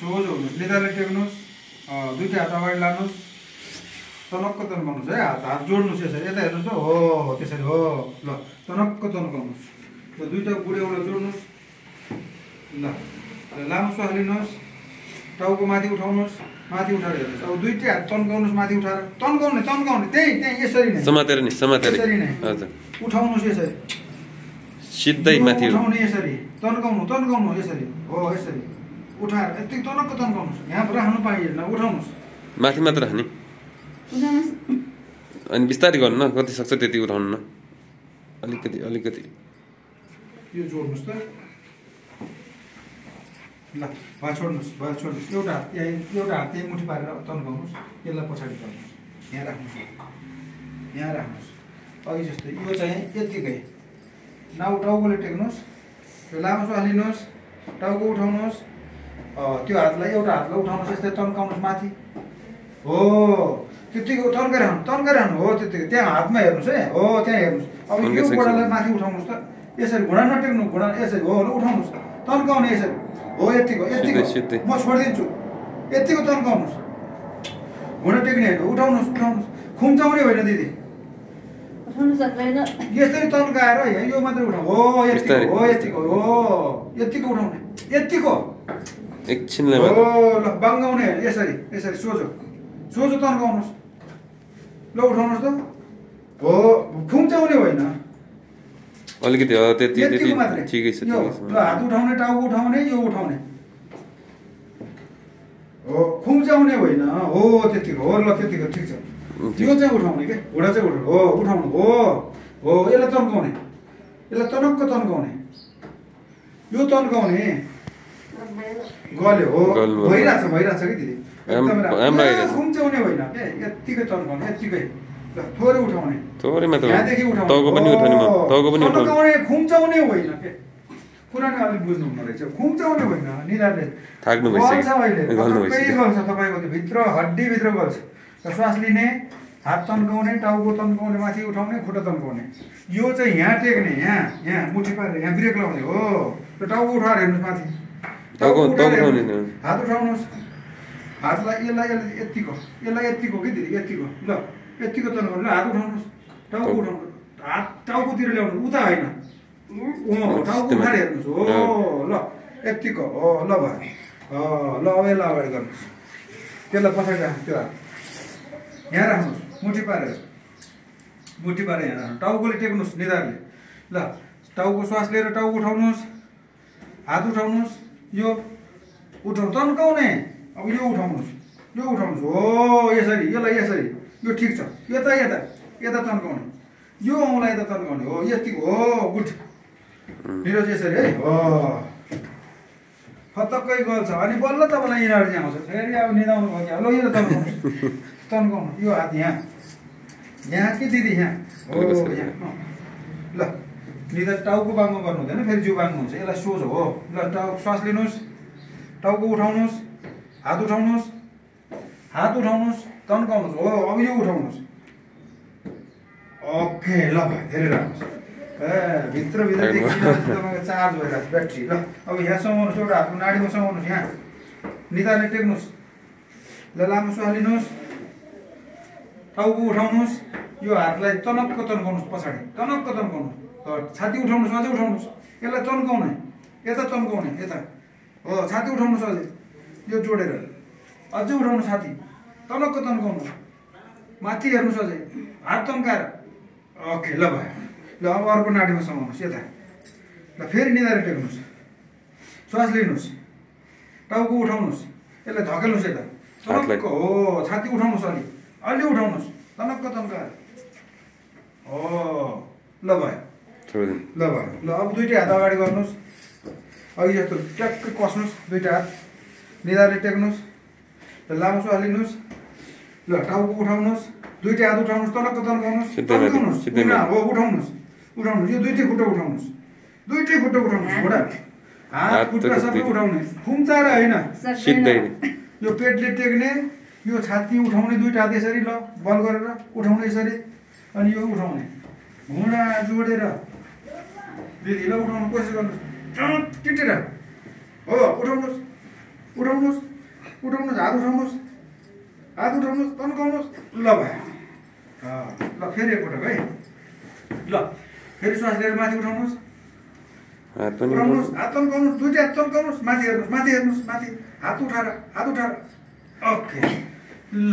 सोझो हुनुहोस् निधारले टेक्नुहोस् दुईटा हात अगाडि लानुहोस् तनक्क तन्काउनुहोस् है हात जोड्नुहोस् यसरी यता हेर्नुहोस् त हो त्यसरी हो ल तनक्क तन्काउनुहोस् ल दुईटा बुढेउला जोड्नुहोस् ल लामो श्वास लिनुहोस् टाउको माथि उठाउनुहोस् माथि उठाएर हेर्नुहोस् अब दुईटै हात तन्काउनुहोस् माथि उठाएर तन्काउने त्यही यसरी नै समातेर यसरी नै हजुर उठाउनुहोस् यसरी सिधै माथि उठाउने यसरी तन्काउनु यसरी हो यसरी उठाएर यति तनक्क तन्काउनुहोस् यहाँ राख्नु पाइएन उठाउनुहोस् माथि मात्र हानी अनि बिस्तारै गर्नु न कति सक्छ त्यति उठाउनु न अलिकति यो जोड्नुहोस् त ल भयो छोड्नुहोस् एउटा हात त्यही मुठी पारेर तन्काउनुहोस् यसलाई पछाडि गर्नुहोस् यहाँ राख्नुहोस् अघि जस्तै यो चाहिँ यत्तिकै टाउकोले टेक्नुहोस् लामो श्वास लिनुहोस् टाउको उठाउनुहोस् त्यो हातलाई एउटा हातलाई उठाउनुहोस् यस्तै तन्काउनुहोस् माथि हो त्यतिको तन्काएर हान्नु हो त्यतिकै त्यहाँ हातमा हेर्नुहोस् है हो त्यहाँ हेर्नुहोस् अब यो घुँडालाई माथि उठाउनुहोस् त यसरी घुँडा नटेक्नु घुँडा यसरी हो उठाउनुहोस् तन्काउने यसरी हो यतिको म छोडिदिन्छु यतिको तन्काउनुहोस् घुँडा टेक्ने होइन उठाउनुहोस् खुम्चाउने होइन दिदी यसरी तन्काएर यो मात्रै उठाउनु हो यतिको उठाउने यतिको एकछिनलाई हो ल बाङ्गाउने यसरी सोझो तन्काउनुहोस् ल उठाउनुहोस् त हो खुम्चाउने होइन अलिकति त्यति ठिकै छ ल हात उठाउने टाउको उठाउने यो उठाउने हो खुम्चाउने होइन हो त्यतिको हो ल त्यतिको ठिक छ यो चाहिँ उठाउने के घुँडा चाहिँ उठाउनु हो यसलाई तन्काउने यसलाई तनक्क तन्काउने यो तन्काउने गल्यो हो भइरहेछ कि दिदी खुम्चाउने होइन के यत्तिकै तन्काउने यत्तिकै थोरै उठाउने यहाँदेखि उठाउने खुम्चाउने होइन के कुरा नै अलिक बुझ्नु हुँदो रहेछ खुम्चाउने होइन निधारले गल्छ अहिले गल्छ तपाईँको त्यो भित्र हड्डीभित्र गल्छ श्वास लिने हात तन्काउने टाउको तन्काउने माथि उठाउने खुट्टा तन्काउने यो चाहिँ यहाँ टेक्ने यहाँ मुठी पारेर यहाँ ब्रेक लगाउने हो त्यो टाउको उठाएर हेर्नुहोस् माथि हात उठाउनुहोस् हातलाई यसलाई यत्तिको कि दिदी यत्तिको ल यत्तिको तन्काउनु ल हात उठाउनुहोस् टाउको उठाउनुहोस् हात टाउकोतिर ल्याउनु उता होइन टाउको उठाएर हेर्नुहोस् हो ल यत्तिको हो ल भयो ल अब यसलाई अगाडि गर्नुहोस् त्यसलाई पछाडि राख्नु त्यो हात यहाँ राख्नुहोस् मुठी पारेर यहाँ राख्नु टाउकोले टेक्नुहोस् निधारले ल टाउको श्वास लिएर टाउको उठाउनुहोस् हात उठाउनुहोस् यो उठाउनु तन्काउने अब यो उठाउनुहोस् हो यसरी यसरी यो ठिक छ यता तन्काउने यो औँलाई यता तन्काउने हो यतिको हो गुड निरज यसरी है हो फतक्कै गल्छ अनि बल्ल तपाईँलाई इनर्जी आउँछ फेरि अब निदाउनु भयो कि ल यो तन्काउनु यो हात यहाँ कि दिदी यहाँ हो यहाँ ल निदा टाउको बाङ्गो गर्नु हुँदैन फेरि जिउ बाङ्गो हुन्छ यसलाई सोझो हो ल श्वास लिनुहोस् टाउको उठाउनुहोस् हात उठाउनुहोस् तन्काउनुहोस् हो अब यो उठाउनुहोस् ओके ल भाइ धेरै राम्रो छ भित्र तपाईँको चार्ज भइरहेको छ ब्याट्री ल अब यहाँ समाउनुहोस् एउटा हातको नाडीमा समाउनुहोस् यहाँ निधारले टेक्नुहोस् ल लामो श्वास लिनुहोस् टाउको उठाउनुहोस् यो हातलाई तनक्क तन्काउनुहोस् पछाडि तनक्क तन्काउनुहोस् छाती उठाउनुहोस् अझै उठाउनुहोस् यसलाई तन्काउने यता हो छाती उठाउनुहोस् अझै यो जोडेर अझै उठाउनु छाती तनक्क तन्काउनु माथि हेर्नुहोस् अझै हात तन्काएर ओके ल भयो ल अब अर्को नाडीमा समाउनुहोस् यता ल फेरि निधारेर टेक्नुहोस् श्वास लिनुहोस् टाउको उठाउनुहोस् यसलाई धकेल्नुहोस् यता तनक्क हो छाती उठाउनुहोस् अलि उठाउनुहोस् तनक्क तन्काएर हो ल भयो ल अब दुईटै हात अगाडि गर्नुहोस् अघि जस्तो ट्याक्कै कस्नुहोस् दुईटा हात निधारले टेक्नुहोस् ल लामो श्वास लिनुहोस् ल टाउको उठाउनुहोस् दुईटै हात उठाउनुहोस् तनक्क तन्काउनुहोस् हो उठाउनुहोस् यो दुईटै खुट्टा उठाउनुहोस् घुँडा हात खुट्टा सबै उठाउने खुम्चाएर होइन यो पेटले टेक्ने यो छाती उठाउने दुईटा हात यसरी ल बल गरेर उठाउने यसरी अनि यो उठाउने घुँडा जोडेर दिदी ल उठाउनु कोसिस गर्नुहोस् टिटेर हो उठाउनुहोस् उठाउनुहोस् उठाउनुहोस्, हात उठाउनुहोस्, हात उठाउनुहोस्, तन्काउनुहोस्। ल भयो। ल फेरि एकपटक है। ल फेरि श्वास लिएर माथि उठाउनुहोस्, उठाउनुहोस्, हात तन्काउनुहोस्, दुईटा हात तन्काउनुहोस्, माथि हेर्नुहोस्, माथि हेर्नुहोस्, माथि हात उठाएर, हात उठाएर। ओके ल